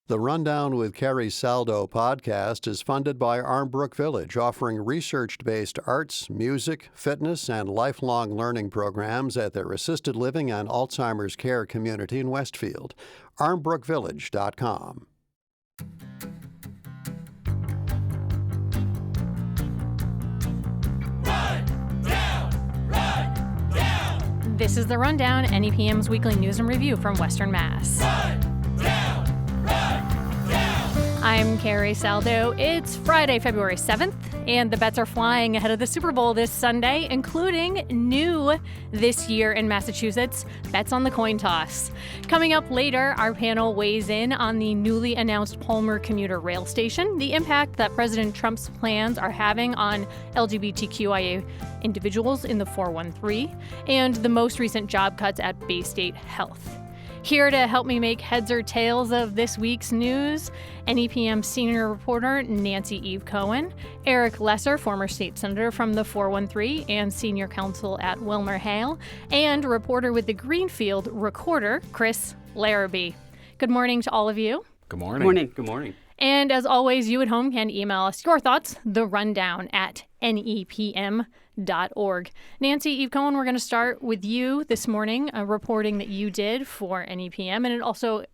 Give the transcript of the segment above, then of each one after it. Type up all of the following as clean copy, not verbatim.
The Rundown with Carrie Saldo podcast is funded by Armbrook Village, offering research-based arts, music, fitness, and lifelong learning programs at their assisted living and Alzheimer's care community in Westfield. armbrookvillage.com. This is The Rundown, NEPM's weekly news and review from Western Mass. I'm Carrie Saldo. It's Friday, February 7th, and the bets are flying ahead of the Super Bowl this Sunday, including new this year in Massachusetts, bets on the coin toss. Coming up later, our panel weighs in on the newly announced Palmer commuter rail station, the impact that President Trump's plans are having on LGBTQIA individuals in the 413, and the most recent job cuts at Baystate Health. Here to help me make heads or tails of this week's news, NEPM senior reporter Nancy Eve Cohen, Eric Lesser, former state senator from the 413 and senior counsel at WilmerHale, and reporter with the Greenfield Recorder, Chris Larrabee. Good morning to all of you. Good morning. Good morning. Good morning. And as always, you at home can email us your thoughts, therundown@nepm.org. Nancy Eve Cohen, we're going to start with you this morning, reporting that you did for NEPM, and it also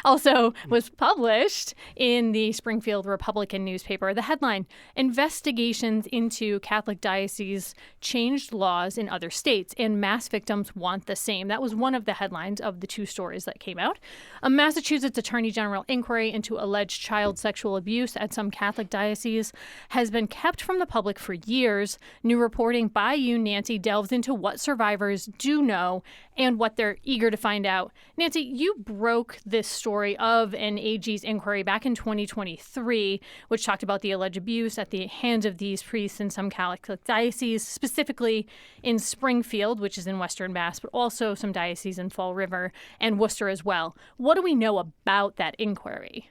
also was published in the Springfield Republican newspaper. The headline, Investigations into Catholic Dioceses Changed Laws in Other States, and Mass Victims Want the Same. That was one of the headlines of the two stories that came out. A Massachusetts Attorney General inquiry into alleged child sexual abuse at some Catholic dioceses has been kept from the public for years. New reporting by you, Nancy, delves into what survivors do know and what they're eager to find out. Nancy, you broke this story of an AG's inquiry back in 2023, which talked about the alleged abuse at the hands of these priests in some Catholic dioceses, specifically in Springfield, which is in Western Mass, but also some dioceses in Fall River and Worcester as well. What do we know about that inquiry?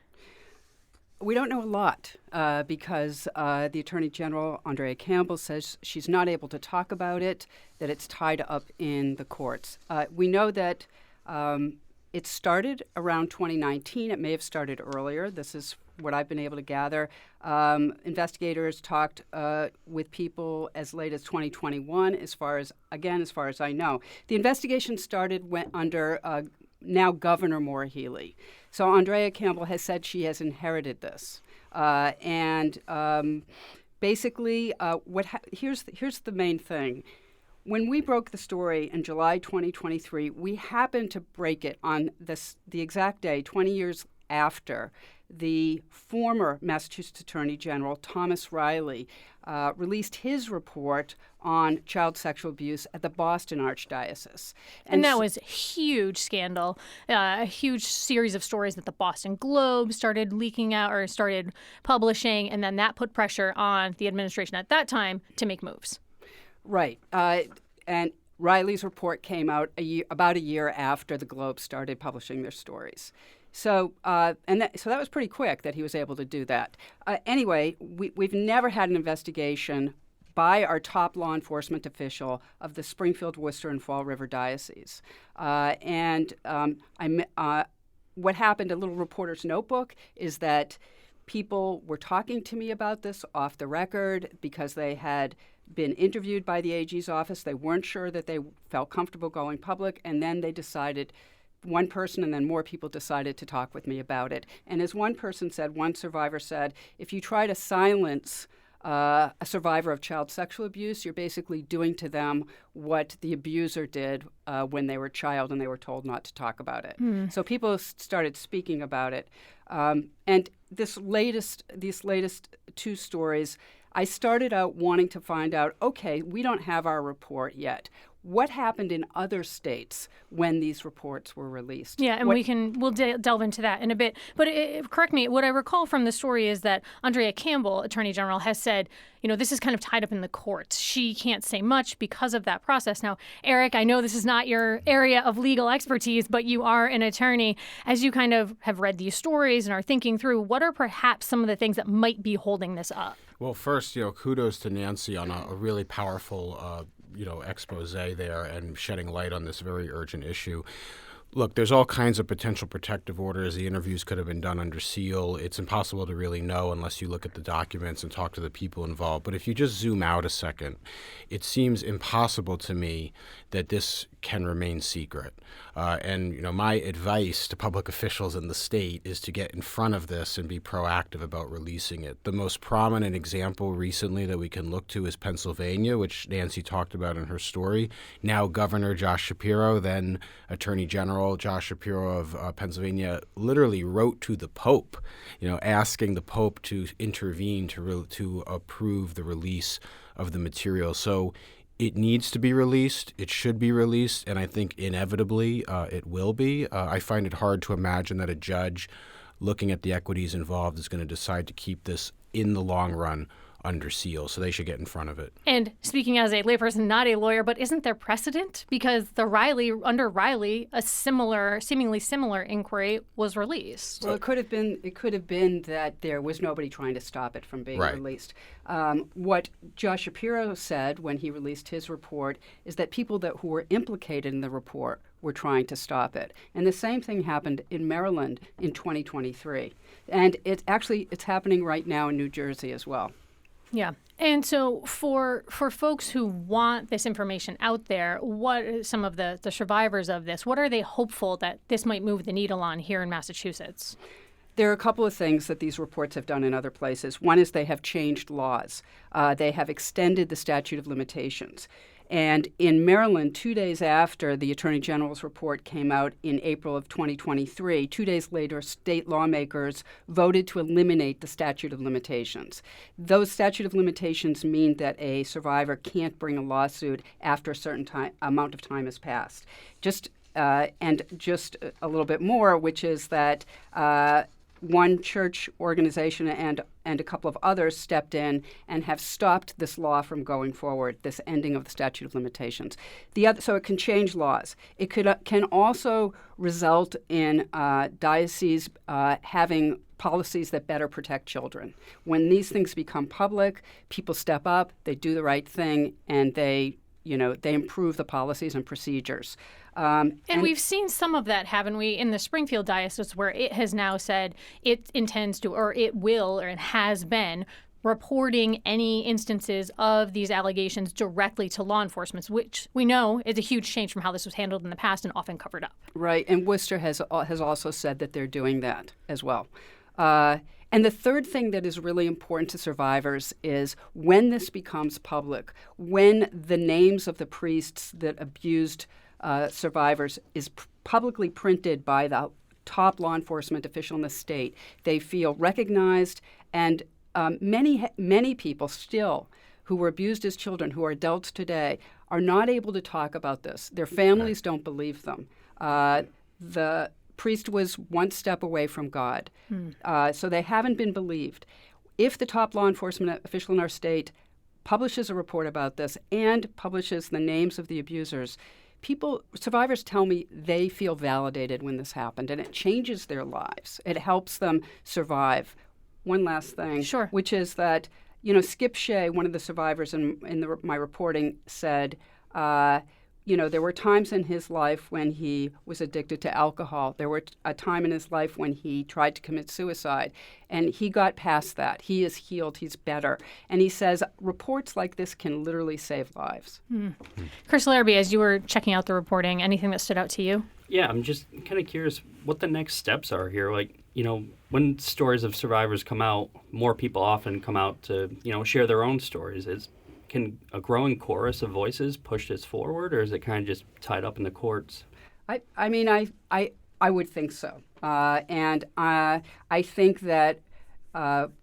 We don't know a lot because the Attorney General, Andrea Campbell, says she's not able to talk about it, that it's tied up in the courts. We know that it started around 2019. It may have started earlier. This is what I've been able to gather. Investigators talked with people as late as 2021, as far as I know. The investigation started under now Governor Maura Healey. So Andrea Campbell has said she has inherited this. Basically, here's the main thing. When we broke the story in July 2023, we happened to break it on the exact day, 20 years after the former Massachusetts Attorney General, Thomas Riley, released his report on child sexual abuse at the Boston Archdiocese. And that was a huge scandal, a huge series of stories that the Boston Globe started leaking out or started publishing, and then that put pressure on the administration at that time to make moves. Right. And Riley's report came out about a year after the Globe started publishing their stories. So that was pretty quick that he was able to do that. Anyway, we've never had an investigation by our top law enforcement official of the Springfield, Worcester, and Fall River Diocese. What happened, a little reporter's notebook, is that people were talking to me about this off the record because they had been interviewed by the AG's office. They weren't sure that they felt comfortable going public, and then they decided, one person and then more people decided to talk with me about it. And as one survivor said, if you try to silence a survivor of child sexual abuse, you're basically doing to them what the abuser did when they were a child and they were told not to talk about it. So people started speaking about it. And these latest two stories, I started out wanting to find out, okay, we don't have our report yet. What happened in other states when these reports were released? Yeah, and we'll delve into that in a bit. But correct me, what I recall from the story is that Andrea Campbell, Attorney General, has said, this is kind of tied up in the courts. She can't say much because of that process. Now, Eric, I know this is not your area of legal expertise, but you are an attorney. As you kind of have read these stories and are thinking through, what are perhaps some of the things that might be holding this up? Well, first, kudos to Nancy on a really powerful expose there and shedding light on this very urgent issue. Look, there's all kinds of potential protective orders. The interviews could have been done under seal. It's impossible to really know unless you look at the documents and talk to the people involved. But if you just zoom out a second, it seems impossible to me that this can remain secret. And my advice to public officials in the state is to get in front of this and be proactive about releasing it. The most prominent example recently that we can look to is Pennsylvania, which Nancy talked about in her story. Now Governor Josh Shapiro, then Attorney General Josh Shapiro of Pennsylvania, literally wrote to the Pope, asking the Pope to intervene to approve the release of the material. So it needs to be released. It should be released, and I think inevitably it will be. I find it hard to imagine that a judge looking at the equities involved is going to decide to keep this in the long run under seal, so they should get in front of it. And speaking as a layperson, not a lawyer, but isn't there precedent? Because under Riley, a seemingly similar inquiry was released. Well, it could have been that there was nobody trying to stop it from being released. What Josh Shapiro said when he released his report is that people who were implicated in the report were trying to stop it. And the same thing happened in Maryland in 2023. And it's happening right now in New Jersey as well. Yeah. And so for folks who want this information out there, what are some of the survivors of this, what are they hopeful that this might move the needle on here in Massachusetts? There are a couple of things that these reports have done in other places. One is they have changed laws. They have extended the statute of limitations. And in Maryland, 2 days after the Attorney General's report came out in April of 2023, 2 days later, state lawmakers voted to eliminate the statute of limitations. Those statute of limitations mean that a survivor can't bring a lawsuit after a certain amount of time has passed. Just a little bit more, which is that one church organization and a couple of others stepped in and have stopped this law from going forward, this ending of the statute of limitations. So it can change laws. It can also result in dioceses having policies that better protect children. When these things become public, people step up, they do the right thing, and they improve the policies and procedures. And we've seen some of that, haven't we, in the Springfield Diocese, where it has now said it intends to, or it will, or it has been, reporting any instances of these allegations directly to law enforcement, which we know is a huge change from how this was handled in the past and often covered up. Right, and Worcester has also said that they're doing that as well. And the third thing that is really important to survivors is when this becomes public, when the names of the priests that abused survivors is publicly printed by the top law enforcement official in the state, they feel recognized. And many people still who were abused as children, who are adults today, are not able to talk about this. Their families don't believe them. The priest was one step away from God, so they haven't been believed. If the top law enforcement official in our state publishes a report about this and publishes the names of the abusers, survivors tell me they feel validated when this happened, and it changes their lives. It helps them survive. One last thing, which is that, Skip Shea, one of the survivors in my reporting, said, there were times in his life when he was addicted to alcohol. There were a time in his life when he tried to commit suicide, and he got past that. He is healed. He's better. And he says reports like this can literally save lives. Chris Larrabee, as you were checking out the reporting, anything that stood out to you? Yeah, I'm just kind of curious what the next steps are here. When stories of survivors come out, more people often come out to, share their own stories. Can a growing chorus of voices push this forward, or is it kind of just tied up in the courts? I would think so. And I think that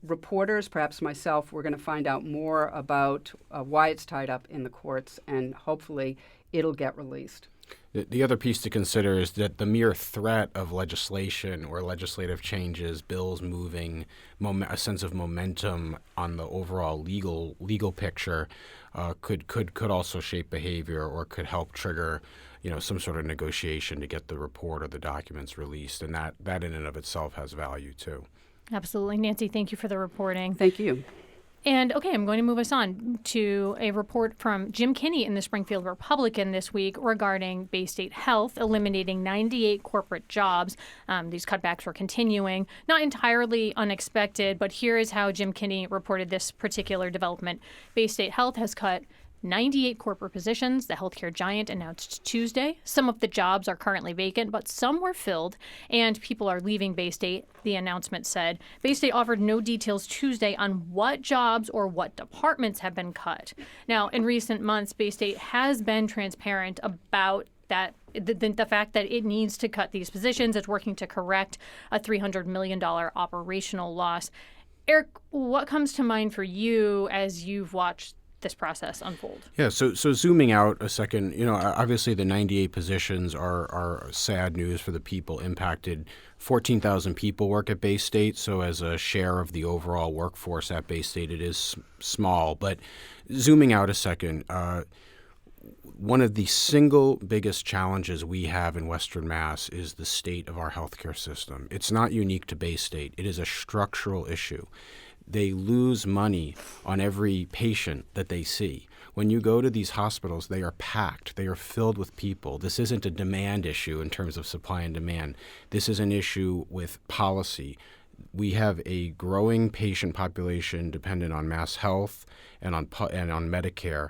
reporters, perhaps myself, we're going to find out more about why it's tied up in the courts, and hopefully it'll get released. The other piece to consider is that the mere threat of legislation or legislative changes, bills moving, a sense of momentum on the overall legal picture could also shape behavior, or could help trigger, some sort of negotiation to get the report or the documents released, and that in and of itself has value too. Absolutely. Nancy, thank you for the reporting. Thank you. And okay, I'm going to move us on to a report from Jim Kinney in the Springfield Republican this week regarding Baystate Health eliminating 98 corporate jobs. These cutbacks were continuing, not entirely unexpected, but here is how Jim Kinney reported this particular development. Baystate Health has cut 98 corporate positions, the healthcare giant announced Tuesday. Some of the jobs are currently vacant, but some were filled, and people are leaving Baystate, the announcement said. Baystate offered no details Tuesday on what jobs or what departments have been cut. Now, in recent months, Baystate has been transparent about that the fact that it needs to cut these positions. It's working to correct a $300 million operational loss. Eric, what comes to mind for you as you've watched this process unfold? Yeah, so zooming out a second, obviously the 98 positions are sad news for the people impacted. 14,000 people work at Baystate, so as a share of the overall workforce at Baystate, it is small. But zooming out a second, one of the single biggest challenges we have in Western Mass is the state of our healthcare system. It's not unique to Baystate. It is a structural issue. They lose money on every patient that they see. When you go to these hospitals, they are packed. They are filled with people. This isn't a demand issue in terms of supply and demand. This is an issue with policy. We have a growing patient population dependent on Mass Health and on Medicare.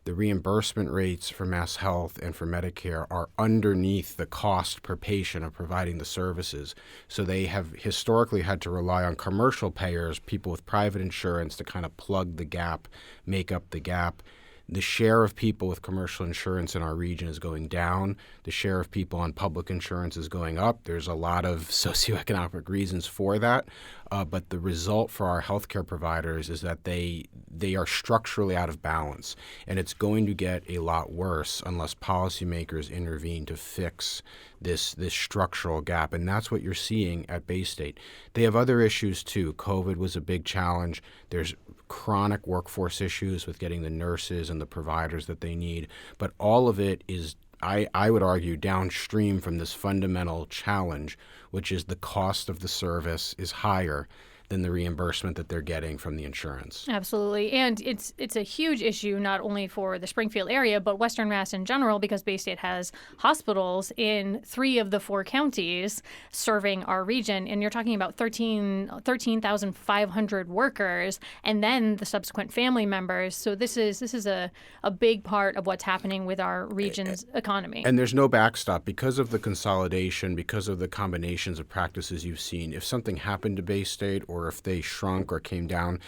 The reimbursement rates for Mass Health and for Medicare are underneath the cost per patient of providing the services. So they have historically had to rely on commercial payers, people with private insurance, to kind of plug the gap, make up the gap. The share of people with commercial insurance in our region is going down. The share of people on public insurance is going up. There's a lot of socioeconomic reasons for that. But the result for our healthcare providers is that they are structurally out of balance. And it's going to get a lot worse unless policymakers intervene to fix this structural gap. And that's what you're seeing at Baystate. They have other issues too. COVID was a big challenge. There's chronic workforce issues with getting the nurses and the providers that they need. But all of it is, I would argue, downstream from this fundamental challenge, which is the cost of the service is higher than the reimbursement that they're getting from the insurance. Absolutely. And it's a huge issue not only for the Springfield area, but Western Mass in general, because Baystate has hospitals in 3 of the 4 counties serving our region. And you're talking about 13,500 workers and then the subsequent family members. So this is a big part of what's happening with our region's economy. And there's no backstop because of the consolidation, because of the combinations of practices you've seen. If something happened to Baystate or if they shrunk or came down,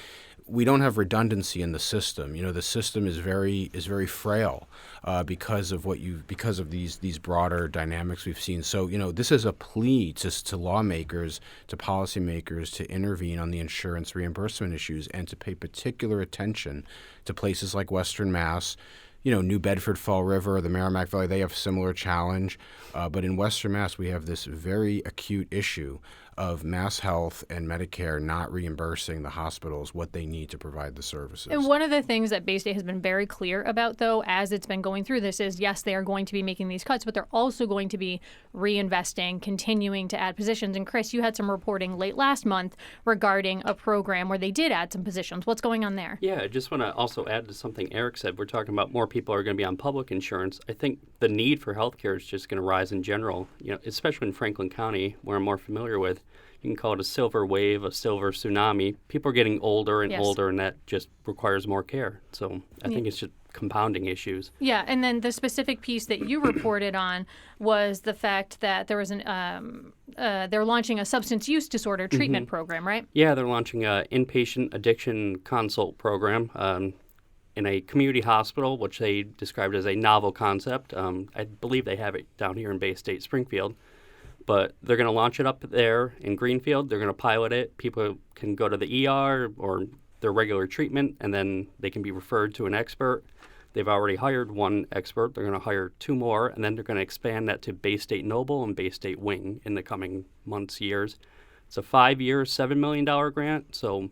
we don't have redundancy in the system. The system is very frail because of these broader dynamics we've seen. So this is a plea to lawmakers, to policymakers, to intervene on the insurance reimbursement issues and to pay particular attention to places like Western Mass. New Bedford, Fall River, the Merrimack Valley, they have similar challenge. But in Western Mass, we have this very acute issue of Mass Health and Medicare not reimbursing the hospitals what they need to provide the services. And one of the things that Baystate has been very clear about, though, as it's been going through this is, yes, they are going to be making these cuts, but they're also going to be reinvesting, continuing to add positions. And Chris, you had some reporting late last month regarding a program where they did add some positions. What's going on there? Yeah, I just want to also add to something Eric said. We're talking about more people are going to be on public insurance. I think the need for healthcare is just going to rise in general, especially in Franklin County, where I'm more familiar with. You can call it a silver wave, a silver tsunami. People are getting older and older, and that just requires more care. So I think it's just compounding issues. Yeah, and then the specific piece that you reported on was the fact that there was they're launching a substance use disorder treatment program, right? Yeah, they're launching an inpatient addiction consult program in a community hospital, which they described as a novel concept. I believe they have it down here in Baystate, Springfield. But they're going to launch it up there in Greenfield. They're going to pilot it. People can go to the ER or their regular treatment, and then they can be referred to an expert. They've already hired 1 expert. They're going to hire 2 more, and then they're going to expand that to Baystate Noble and Baystate Wing in the coming months, years. It's a 5-year, $7 million grant, so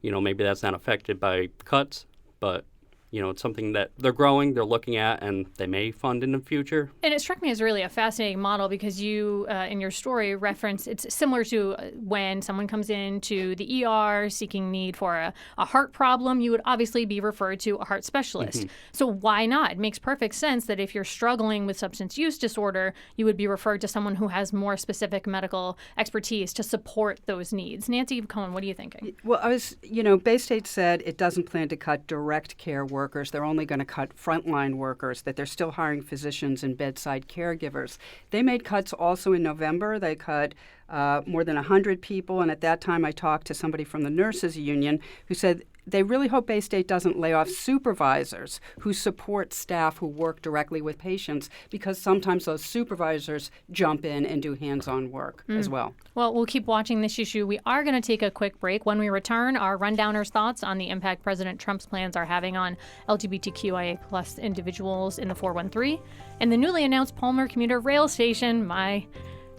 maybe that's not affected by cuts, but it's something that they're growing, they're looking at, and they may fund in the future. And it struck me as really a fascinating model because you, in your story, reference it's similar to when someone comes into the ER seeking need for a heart problem, you would obviously be referred to a heart specialist. Mm-hmm. So why not? It makes perfect sense that if you're struggling with substance use disorder, you would be referred to someone who has more specific medical expertise to support those needs. Nancy Cohen, what are you thinking? Well, Baystate said it doesn't plan to cut direct care workers. They're only going to cut frontline workers, that they're still hiring physicians and bedside caregivers. They made cuts also in November. They cut more than 100 people. And at that time, I talked to somebody from the nurses union who said they really hope Baystate doesn't lay off supervisors who support staff who work directly with patients, because sometimes those supervisors jump in and do hands-on work as well. Well, we'll keep watching this issue. We are going to take a quick break. When we return, our rundowners' thoughts on the impact President Trump's plans are having on LGBTQIA plus individuals in the 413, and the newly announced Palmer commuter rail station, my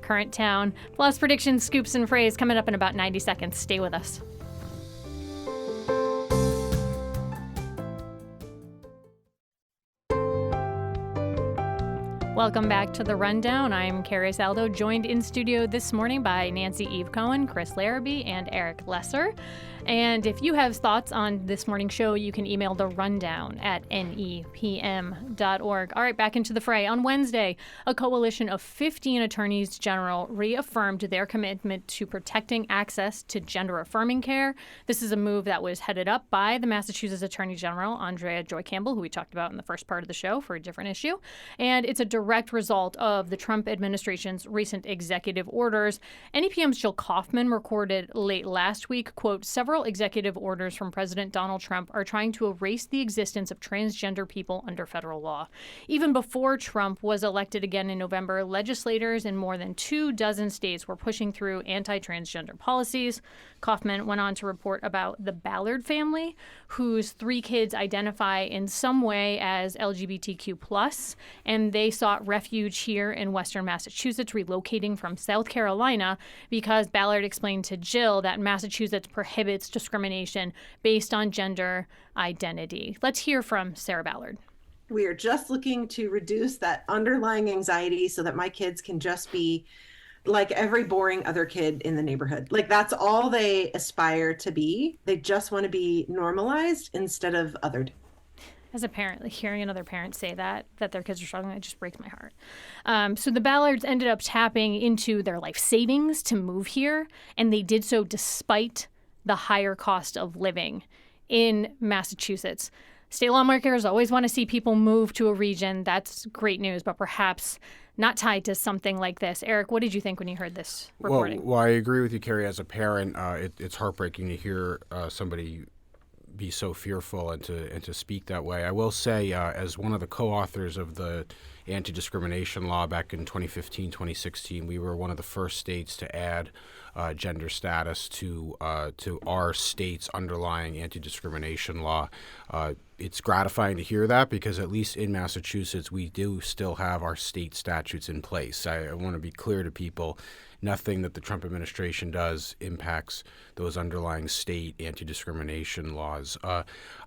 current town, plus predictions, scoops, and phrase coming up in about 90 seconds. Stay with us. Welcome back to The Rundown. I'm Carrie Saldo, joined in studio this morning by Nancy Eve Cohen, Chris Larrabee, and Eric Lesser. And if you have thoughts on this morning's show, you can email the rundown at nepm.org. All right, back into the fray. On Wednesday, a coalition of 15 attorneys general reaffirmed their commitment to protecting access to gender-affirming care. This is a move that was headed up by the Massachusetts Attorney General, Andrea Joy Campbell, who we talked about in the first part of the show for a different issue. And it's a direct result of the Trump administration's recent executive orders. NEPM's Jill Kaufman recorded late last week, quote, several executive orders from President Donald Trump are trying to erase the existence of transgender people under federal law. Even before Trump was elected again in November, legislators in more than 24 states were pushing through anti-transgender policies. Kaufman went on to report about the Ballard family, whose 3 kids identify in some way as LGBTQ+, and they sought refuge here in Western Massachusetts, relocating from South Carolina because Ballard explained to Jill that Massachusetts prohibits discrimination based on gender identity. Let's hear from Sarah Ballard. We are just looking to reduce that underlying anxiety so that my kids can just be like every boring other kid in the neighborhood. Like, that's all they aspire to be. They just want to be normalized instead of othered. As a parent, like hearing another parent say that their kids are struggling, it just breaks my heart. So the Ballards ended up tapping into their life savings to move here, and they did so despite the higher cost of living in Massachusetts. State lawmakers always want to see people move to a region. That's great news, but perhaps not tied to something like this. Eric, what did you think when you heard this reporting? Well, I agree with you, Carrie. As a parent, it's heartbreaking to hear somebody be so fearful and to speak that way. I will say, as one of the co-authors of the anti-discrimination law back in 2015, 2016, we were one of the first states to add gender status to our state's underlying anti-discrimination law. It's gratifying to hear that because at least in Massachusetts, we do still have our state statutes in place. I want to be clear to people. Nothing that the Trump administration does impacts those underlying state anti-discrimination laws.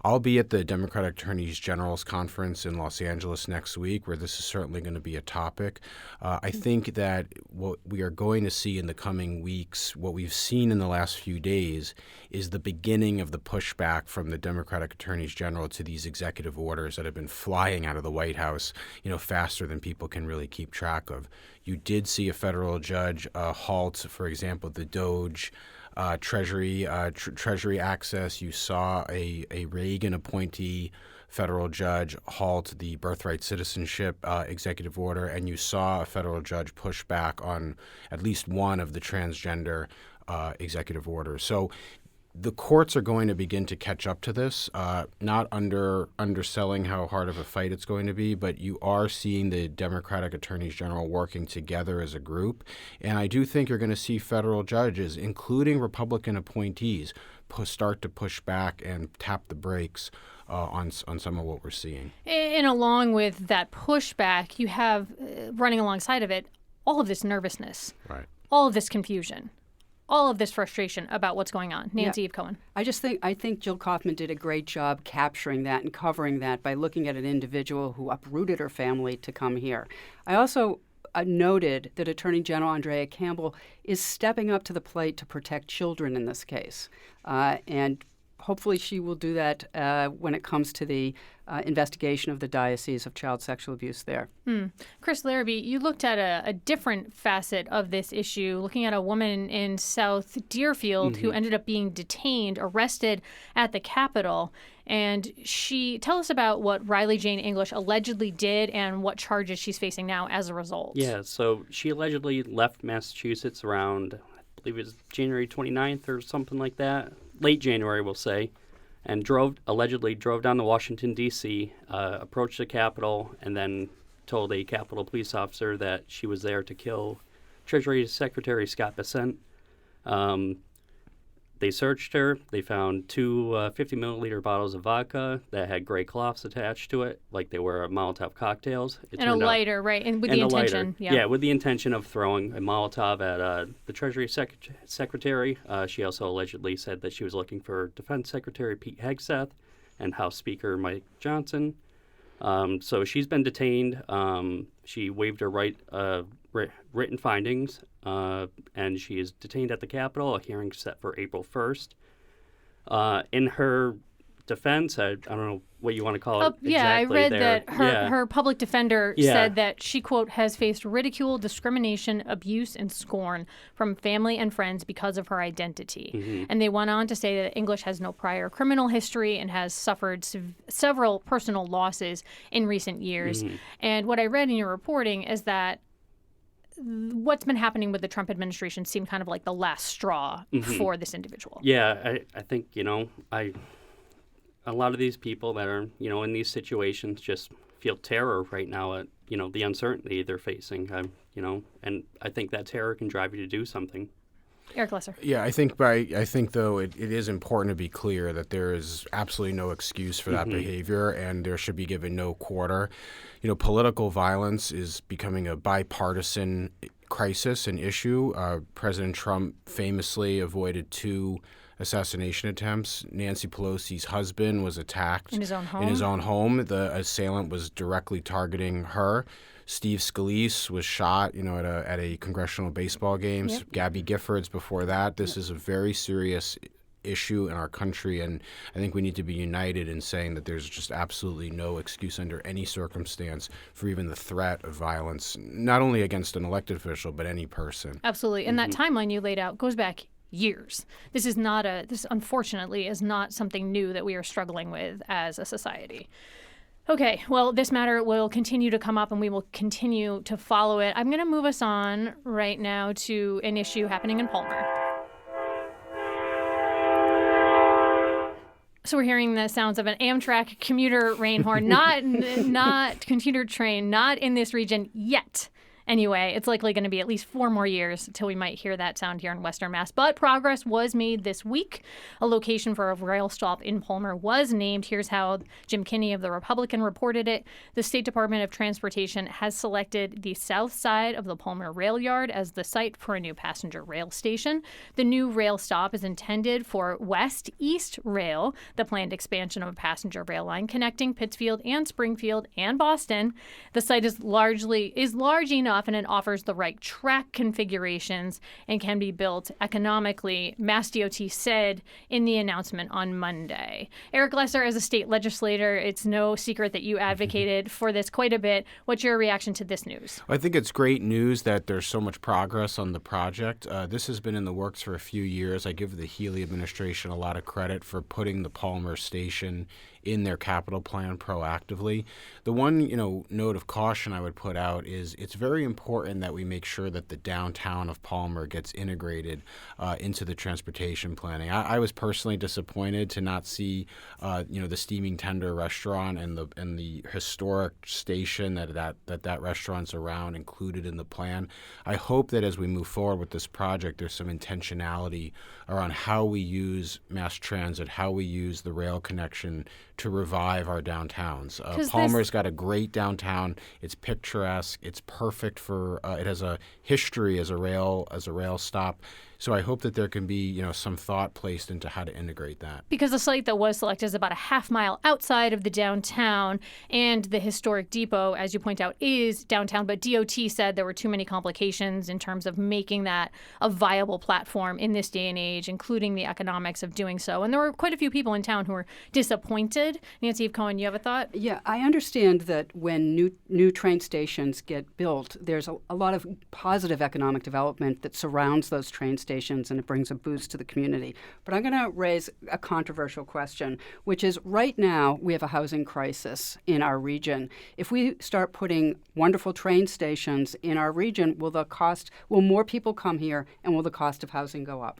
I'll be at the Democratic Attorneys General's Conference in Los Angeles next week, where this is certainly going to be a topic. I think that what we are going to see in the coming weeks, what we've seen in the last few days, is the beginning of the pushback from the Democratic Attorneys General to these executive orders that have been flying out of the White House, faster than people can really keep track of. You did see a federal judge halt, for example, the DOJ Treasury access. You saw a Reagan appointee federal judge halt the birthright citizenship executive order, and you saw a federal judge push back on at least one of the transgender executive orders. So the courts are going to begin to catch up to this, not underselling how hard of a fight it's going to be, but you are seeing the Democratic attorneys general working together as a group. And I do think you're going to see federal judges, including Republican appointees, start to push back and tap the brakes on some of what we're seeing. And along with that pushback, you have running alongside of it all of this nervousness, right? All of this confusion, all of this frustration about what's going on. Nancy Eve Cohen. I think Jill Kaufman did a great job capturing that and covering that by looking at an individual who uprooted her family to come here. I also noted that Attorney General Andrea Campbell is stepping up to the plate to protect children in this case. And hopefully she will do that when it comes to the investigation of the diocese of child sexual abuse there. Chris Larrabee, you looked at a different facet of this issue, looking at a woman in South Deerfield who ended up being detained, arrested at the Capitol. And tell us about what Riley Jane English allegedly did and what charges she's facing now as a result. Yeah, so she allegedly left Massachusetts around, I believe it was January 29th or something like that. Late January, we'll say, and allegedly drove down to Washington, D.C., approached the Capitol, and then told a Capitol police officer that she was there to kill Treasury Secretary Scott Bessent. They searched her. They found two 50-milliliter bottles of vodka that had gray cloths attached to it, like they were Molotov cocktails. And a lighter, right? And with the intention. Yeah, with the intention of throwing a Molotov at the Treasury Secretary. She also allegedly said that she was looking for Defense Secretary Pete Hegseth and House Speaker Mike Johnson. So she's been detained. She waived her written findings, and she is detained at the Capitol. A hearing set for April 1st. In her defense, I don't know what you want to call it exactly. I read there. that her public defender said that she, quote, has faced ridicule, discrimination, abuse, and scorn from family and friends because of her identity. And they went on to say that English has no prior criminal history and has suffered several personal losses in recent years. And what I read in your reporting is that what's been happening with the Trump administration seemed kind of like the last straw for this individual. Yeah, I think, a lot of these people that are, in these situations just feel terror right now at, the uncertainty they're facing, and I think that terror can drive you to do something. Eric Lesser. Yeah, I think though it is important to be clear that there is absolutely no excuse for that behavior, and there should be given no quarter. Political violence is becoming a bipartisan crisis and issue. President Trump famously avoided 2 assassination attempts. Nancy Pelosi's husband was attacked in his own home. The assailant was directly targeting her. Steve Scalise was shot, at a congressional baseball game. Yep. Gabby Giffords before that. This is a very serious issue in our country, and I think we need to be united in saying that there's just absolutely no excuse under any circumstance for even the threat of violence, not only against an elected official, but any person. Absolutely. And that timeline you laid out goes back years. This unfortunately is not something new that we are struggling with as a society. Okay, well, this matter will continue to come up and we will continue to follow it. I'm going to move us on right now to an issue happening in Palmer. So we're hearing the sounds of an Amtrak commuter rain horn, not commuter train, not in this region yet. Anyway, it's likely going to be at least 4 more years until we might hear that sound here in Western Mass. But progress was made this week. A location for a rail stop in Palmer was named. Here's how Jim Kinney of The Republican reported it. The State Department of Transportation has selected the south side of the Palmer rail yard as the site for a new passenger rail station. The new rail stop is intended for West East Rail, the planned expansion of a passenger rail line connecting Pittsfield and Springfield and Boston. The site is large enough and it offers the right track configurations and can be built economically, Mass DOT said in the announcement on Monday. Eric Lesser, as a state legislator, it's no secret that you advocated for this quite a bit. What's your reaction to this news? I think it's great news that there's so much progress on the project. This has been in the works for a few years. I give the Healy administration a lot of credit for putting the Palmer station in their capital plan proactively. The one, note of caution I would put out is it's very important that we make sure that the downtown of Palmer gets integrated into the transportation planning. I was personally disappointed to not see, the Steaming Tender restaurant and the historic station that restaurant's around included in the plan. I hope that as we move forward with this project, there's some intentionality around how we use mass transit, how we use the rail connection to revive our downtowns. Palmer's got a great downtown. It's picturesque. It's perfect for. It has a history as a rail stop. So I hope that there can be, some thought placed into how to integrate that. Because the site that was selected is about a half mile outside of the downtown, and the historic depot, as you point out, is downtown. But DOT said there were too many complications in terms of making that a viable platform in this day and age, including the economics of doing so. And there were quite a few people in town who were disappointed. Nancy Eve Cohen, you have a thought? Yeah, I understand that when new train stations get built, there's a lot of positive economic development that surrounds those train stations, and it brings a boost to the community. But I'm going to raise a controversial question, which is right now we have a housing crisis in our region. If we start putting wonderful train stations in our region, will more people come here, and will the cost of housing go up?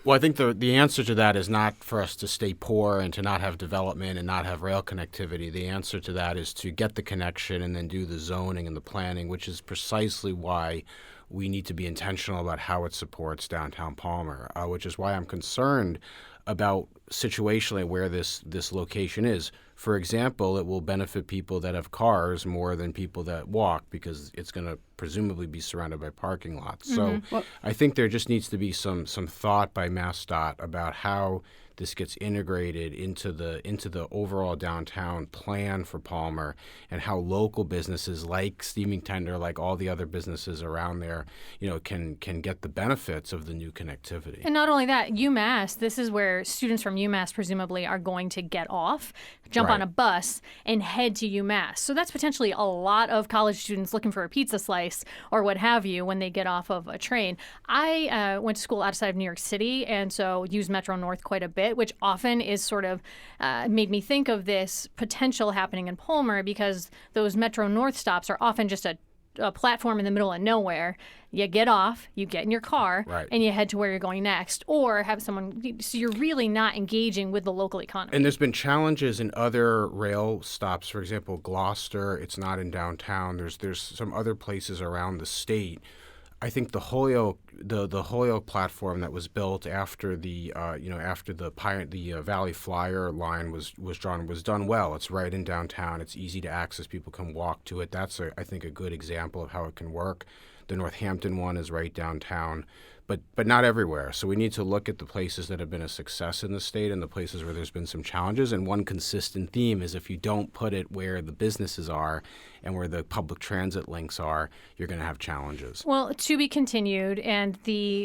Well, I think the answer to that is not for us to stay poor and to not have development and not have rail connectivity. The answer to that is to get the connection and then do the zoning and the planning, which is precisely why we need to be intentional about how it supports downtown Palmer, which is why I'm concerned about situationally where this location is. For example, it will benefit people that have cars more than people that walk because it's going to presumably be surrounded by parking lots. So I think there just needs to be some thought by MassDOT about how this gets integrated into the overall downtown plan for Palmer, and how local businesses like Steaming Tender, like all the other businesses around there, can get the benefits of the new connectivity. And not only that, UMass, this is where students from UMass presumably are going to get off, jump on a bus, and head to UMass. So that's potentially a lot of college students looking for a pizza slice or what have you when they get off of a train. I went to school outside of New York City, and so used Metro North quite a bit, which often is sort of made me think of this potential happening in Palmer, because those Metro North stops are often just a platform in the middle of nowhere. You get off, you get in your car, and you head to where you're going next, or have someone. So you're really not engaging with the local economy. And there's been challenges in other rail stops. For example, Gloucester, it's not in downtown. There's some other places around the state. I think the Holyoke platform that was built after the Valley Flyer line was drawn was done well. It's right in downtown. It's easy to access. People can walk to it. That's I think a good example of how it can work. The Northampton one is right downtown, but not everywhere. So we need to look at the places that have been a success in the state and the places where there's been some challenges. And one consistent theme is if you don't put it where the businesses are and where the public transit links are, you're going to have challenges. Well, to be continued. And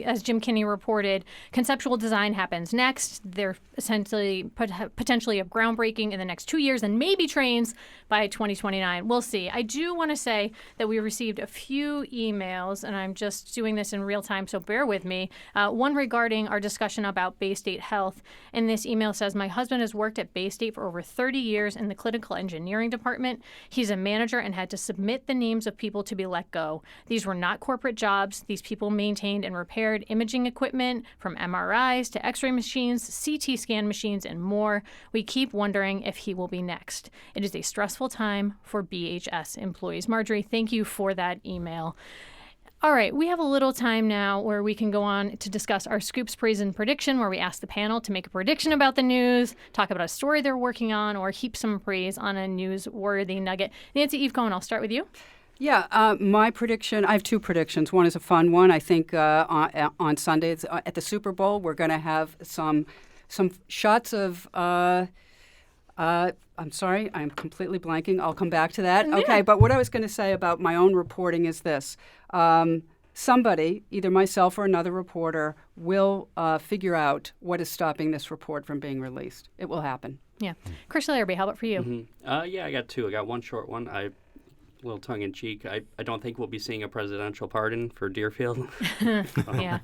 as Jim Kinney reported, conceptual design happens next. They're essentially potentially a groundbreaking in the next 2 years, and maybe trains by 2029. We'll see. I do want to say that we received a few emails, and I'm just doing this in real time, so bear with me. One regarding our discussion about Baystate Health. And this email says, my husband has worked at Baystate for over 30 years in the clinical engineering department. He's a manager and had to submit the names of people to be let go. These were not corporate jobs. These people maintained and repaired imaging equipment, from MRIs to X-ray machines, CT scan machines, and more. We keep wondering if he will be next. It is a stressful time for BHS employees. Marjorie, thank you for that email. All right, we have a little time now where we can go on to discuss our Scoops, Praise, and Prediction, where we ask the panel to make a prediction about the news, talk about a story they're working on, or heap some praise on a newsworthy nugget. Nancy Eve Cohen, I'll start with you. Yeah, my prediction, I have two predictions. One is a fun one. I think on Sunday at the Super Bowl, we're going to have some shots of I'm sorry, I'm completely blanking. I'll come back to that. Okay, but what I was going to say about my own reporting is this. Somebody, either myself or another reporter, will figure out what is stopping this report from being released. It will happen. Yeah. Chris Larrabee, how about for you? Mm-hmm. Yeah, I got two. I got one short one. A little tongue-in-cheek. I don't think we'll be seeing a presidential pardon for Deerfield. Yeah.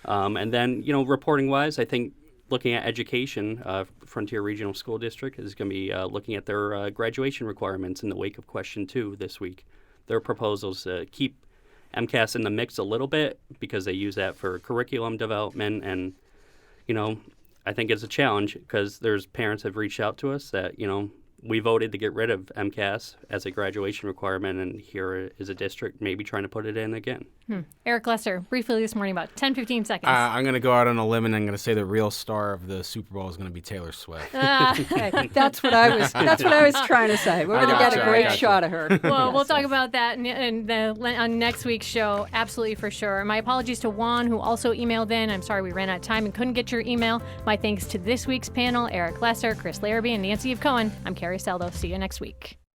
And then, reporting-wise, I think looking at education, Frontier Regional School District is going to be looking at their graduation requirements in the wake of Question 2 this week. Their proposals keep MCAS in the mix a little bit because they use that for curriculum development. And, I think it's a challenge because there's parents have reached out to us that, we voted to get rid of MCAS as a graduation requirement, and here is a district maybe trying to put it in again. Eric Lesser, briefly this morning, about 10, 15 seconds. I'm going to go out on a limb and I'm going to say the real star of the Super Bowl is going to be Taylor Swift. Okay, that's what I was trying to say. We're going to get a great shot of her. Well, we'll talk about that on next week's show, absolutely for sure. My apologies to Juan, who also emailed in. I'm sorry we ran out of time and couldn't get your email. My thanks to this week's panel, Eric Lesser, Chris Larrabee, and Nancy Eve Cohen. I'm Carrie Saldo. See you next week.